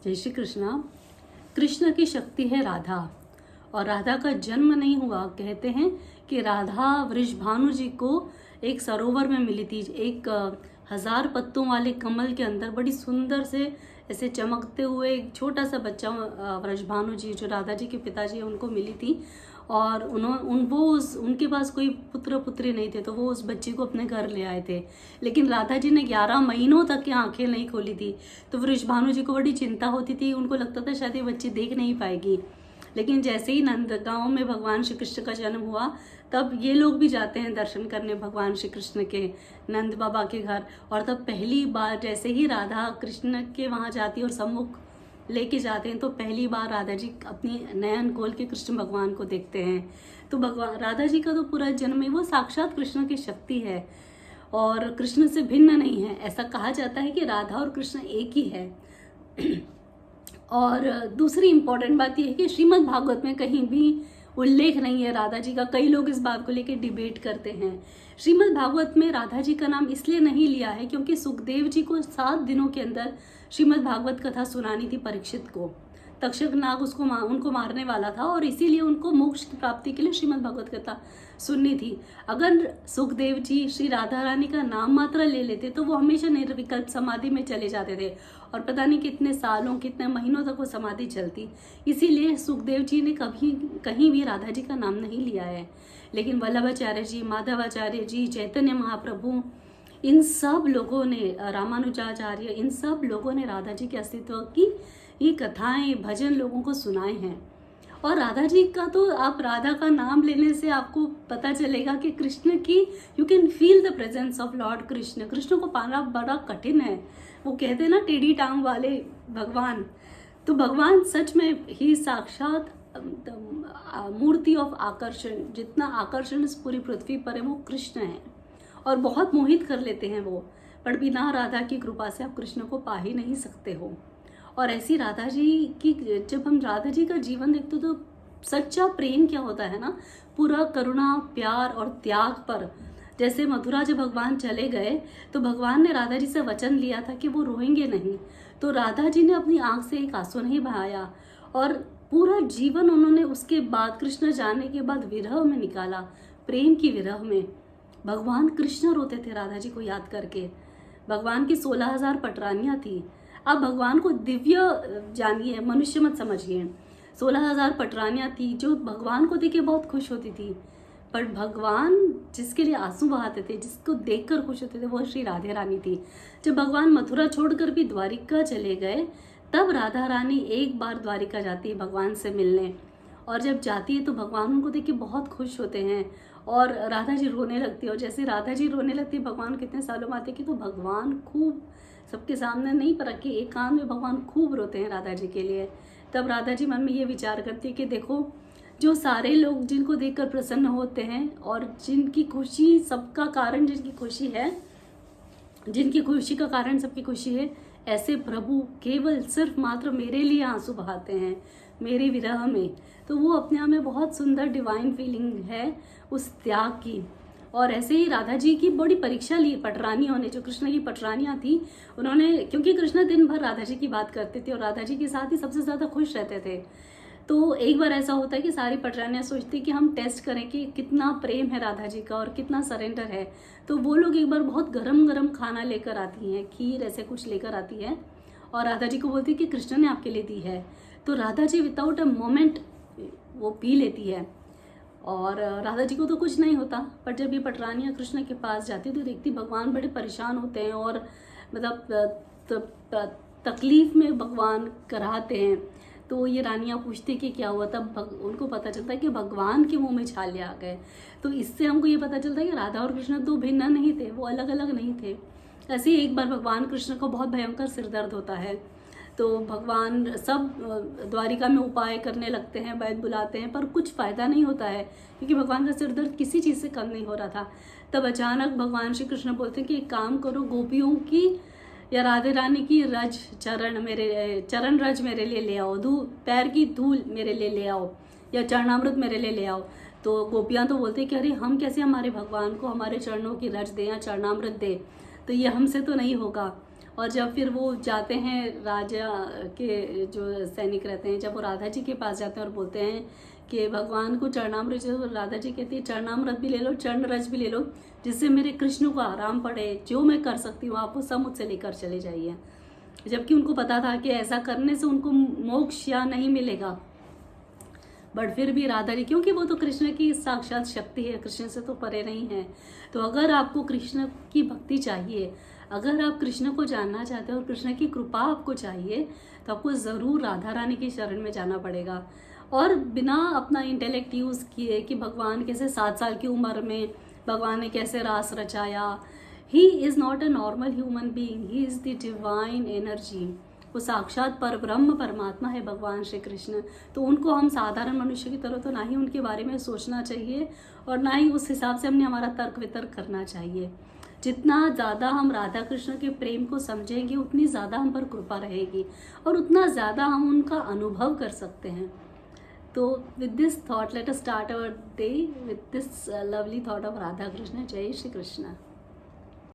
जय श्री कृष्णा। कृष्ण की शक्ति है राधा, और राधा का जन्म नहीं हुआ। कहते हैं कि राधा वृषभानु जी को एक सरोवर में मिली थी, एक 1000 पत्तों वाले कमल के अंदर बड़ी सुंदर से ऐसे चमकते हुए एक छोटा सा बच्चा वृषभानु जी जो राधा जी के पिताजी हैं उनको मिली थी। और उनके पास कोई पुत्र पुत्री नहीं थे, तो वो उस बच्चे को अपने घर ले आए थे। लेकिन राधा जी ने 11 महीनों तक की आंखें नहीं खोली थी, तो वृषभानु जी को बड़ी चिंता होती थी। उनको लगता था शायद ये बच्ची देख नहीं पाएगी। लेकिन जैसे ही नंदगांव में भगवान श्री कृष्ण का जन्म हुआ, तब ये लोग भी जाते हैं दर्शन करने भगवान श्री कृष्ण के नंद बाबा के घर। और तब पहली बार जैसे ही राधा कृष्ण के वहाँ जाती है और सम्मुख लेके जाते हैं, तो पहली बार राधा जी अपनी नयन खोल के कृष्ण भगवान को देखते हैं। तो भगवान राधा जी का तो पूरा जन्म है वो साक्षात कृष्ण की शक्ति है और कृष्ण से भिन्न नहीं है। ऐसा कहा जाता है कि राधा और कृष्ण एक ही है। और दूसरी इंपॉर्टेंट बात यह है कि श्रीमद् भागवत में कहीं भी उल्लेख नहीं है राधा जी का। कई लोग इस बात को लेकर डिबेट करते हैं। श्रीमद् भागवत में राधा जी का नाम इसलिए नहीं लिया है क्योंकि सुखदेव जी को 7 दिनों के अंदर श्रीमद् भागवत कथा सुनानी थी परीक्षित को। तक्षक नाग उनको मारने वाला था और इसीलिए उनको मोक्ष की प्राप्ति के लिए श्रीमद् भागवत कथा सुननी थी। अगर सुखदेव जी श्री राधा रानी का नाम मात्र ले लेते तो वो हमेशा निर्विकल्प समाधि में चले जाते थे और पता नहीं कितने सालों कितने महीनों तक वो समाधि चलती। इसीलिए सुखदेव जी ने कभी कहीं भी राधा जी का नाम नहीं लिया है। लेकिन वल्लभाचार्य जी, माधवाचार्य जी, चैतन्य महाप्रभु, इन सब लोगों ने, रामानुजाचार्य, इन सब लोगों ने राधा जी के अस्तित्व की ये कथाएं भजन लोगों को सुनाए हैं। और राधा जी का तो आप राधा का नाम लेने से आपको पता चलेगा कि कृष्ण की you can feel the presence of Lord Krishna. Krishna को पाना बड़ा कठिन है। वो कहते हैं ना टेढ़ी टांग वाले भगवान, तो भगवान सच में ही साक्षात मूर्ति ऑफ आकर्षण। जितना आकर्षण इस पूरी पृथ्वी पर है वो कृष्ण है और बहुत मोहित कर लेते हैं वो। पर बिना राधा की कृपा से आप कृष्ण को पा ही नहीं सकते हो। और ऐसी राधा जी की, जब हम राधा जी का जीवन देखते हो तो सच्चा प्रेम क्या होता है ना, पूरा करुणा, प्यार और त्याग पर। जैसे मथुरा जब भगवान चले गए तो भगवान ने राधा जी से वचन लिया था कि वो रोएंगे नहीं, तो राधा जी ने अपनी आंख से एक आंसू नहीं बहाया और पूरा जीवन उन्होंने उसके बाद कृष्ण जाने के बाद विरह में निकाला, प्रेम की विरह में। भगवान कृष्ण रोते थे राधा जी को याद करके। भगवान की 16,000 पटरानियां थी। आप भगवान को दिव्य जानिए, मनुष्य मत समझिए। 16,000 पटरानियां थी जो भगवान को देख के बहुत खुश होती थी। पर भगवान जिसके लिए आंसू बहाते थे, जिसको देखकर खुश होते थे, वो श्री राधे रानी थी। जब भगवान मथुरा छोड़कर भी द्वारिका चले गए, तब राधा रानी एक बार द्वारिका जाती है भगवान से मिलने। और जब जाती है तो भगवान उनको देख के बहुत खुश होते हैं और राधा जी रोने लगती है। और जैसे राधा जी रोने लगती है, भगवान कितने सालों में आते कि तो भगवान खूब सबके सामने नहीं पर रखे, एकांत में भगवान खूब रोते हैं राधा जी के लिए। तब राधा जी मन में ये विचार करती है कि देखो, जो सारे लोग जिनको देखकर प्रसन्न होते हैं और जिनकी खुशी सबका कारण, जिनकी खुशी है, जिनकी खुशी का कारण सबकी खुशी है, ऐसे प्रभु केवल सिर्फ मात्र मेरे लिए आंसू बहाते हैं मेरे विरह में। तो वो अपने आप में बहुत सुंदर डिवाइन फीलिंग है उस त्याग की। और ऐसे ही राधा जी की बड़ी परीक्षा ली पटरानियों ने, जो कृष्ण की पटरानियां थी उन्होंने, क्योंकि कृष्ण दिन भर राधा जी की बात करते थे और राधा जी के साथ ही सबसे ज्यादा खुश रहते थे। तो एक बार ऐसा होता है कि सारी पटरानियां सोचती कि हम टेस्ट करें कि कितना प्रेम है राधा जी का और कितना सरेंडर है। तो वो लोग एक बार बहुत गरम गरम खाना लेकर आती हैं, खीर ऐसे कुछ लेकर आती है और राधा जी को बोलती है कि कृष्ण ने आपके लिए दी है। तो Radha ji without a moment वो पी लेती है और राधा जी को तो कुछ नहीं होता। पर जब ये पटरानियां कृष्ण के पास जाती तो देखती भगवान बड़े परेशान होते हैं और मतलब तकलीफ में भगवान कराते हैं। तो ये रानियां पूछती कि क्या हुआ, तब उनको पता चलता है कि भगवान के मुंह में छाले आ गए। तो इससे हमको ये पता चलता है कि राधा और कृष्ण दो भिन्न नहीं थे, वो अलग अलग नहीं थे। ऐसे ही एक बार भगवान कृष्ण को बहुत भयंकर सिरदर्द होता है, तो भगवान सब द्वारिका में उपाय करने लगते हैं, वैद्य बुलाते हैं, पर कुछ फायदा नहीं होता है क्योंकि भगवान का सिर दर्द किसी चीज़ से कम नहीं हो रहा था। तब अचानक भगवान श्री कृष्ण बोलते हैं कि एक काम करो, गोपियों की या राधे रानी की चरण रज मेरे लिए ले आओ, पैर की धूल मेरे लिए ले आओ या चरणामृत मेरे लिए ले आओ। तो गोपियाँ तो बोलते कि अरे हम कैसे हमारे भगवान को हमारे चरणों की रज दें या चरणामृत दें, तो ये हमसे तो नहीं होगा। और जब फिर वो जाते हैं राजा के जो सैनिक रहते हैं, जब वो राधा जी के पास जाते हैं और बोलते हैं कि भगवान को चरणामृत, जो राधा जी कहती है चरणामृत भी ले लो, चरण रज भी ले लो, जिससे मेरे कृष्ण को आराम पड़े, जो मैं कर सकती हूँ आप वो सब मुझसे लेकर चले जाइए। जबकि उनको पता था कि ऐसा करने से उनको मोक्ष या नहीं मिलेगा, बट फिर भी राधा जी, क्योंकि वो तो कृष्ण की साक्षात शक्ति है, कृष्ण से तो परे नहीं है। तो अगर आपको कृष्ण की भक्ति चाहिए, अगर आप कृष्ण को जानना चाहते हैं और कृष्ण की कृपा आपको चाहिए, तो आपको ज़रूर राधा रानी की शरण में जाना पड़ेगा। और बिना अपना इंटेलेक्ट यूज़ किए कि भगवान कैसे 7 साल की उम्र में भगवान ने कैसे रास रचाया, he is not a normal human being, he is the divine energy. वो साक्षात पर ब्रह्म परमात्मा है भगवान श्री कृष्ण। तो उनको हम साधारण मनुष्य की तरह तो ना ही उनके बारे में सोचना चाहिए और ना ही उस हिसाब से हमने हमारा तर्क वितर्क करना चाहिए। जितना ज़्यादा हम राधा कृष्ण के प्रेम को समझेंगे उतनी ज़्यादा हम पर कृपा रहेगी और उतना ज़्यादा हम उनका अनुभव कर सकते हैं। तो with this thought let us start our day with this lovely thought of Radha Krishna. जय श्री कृष्ण।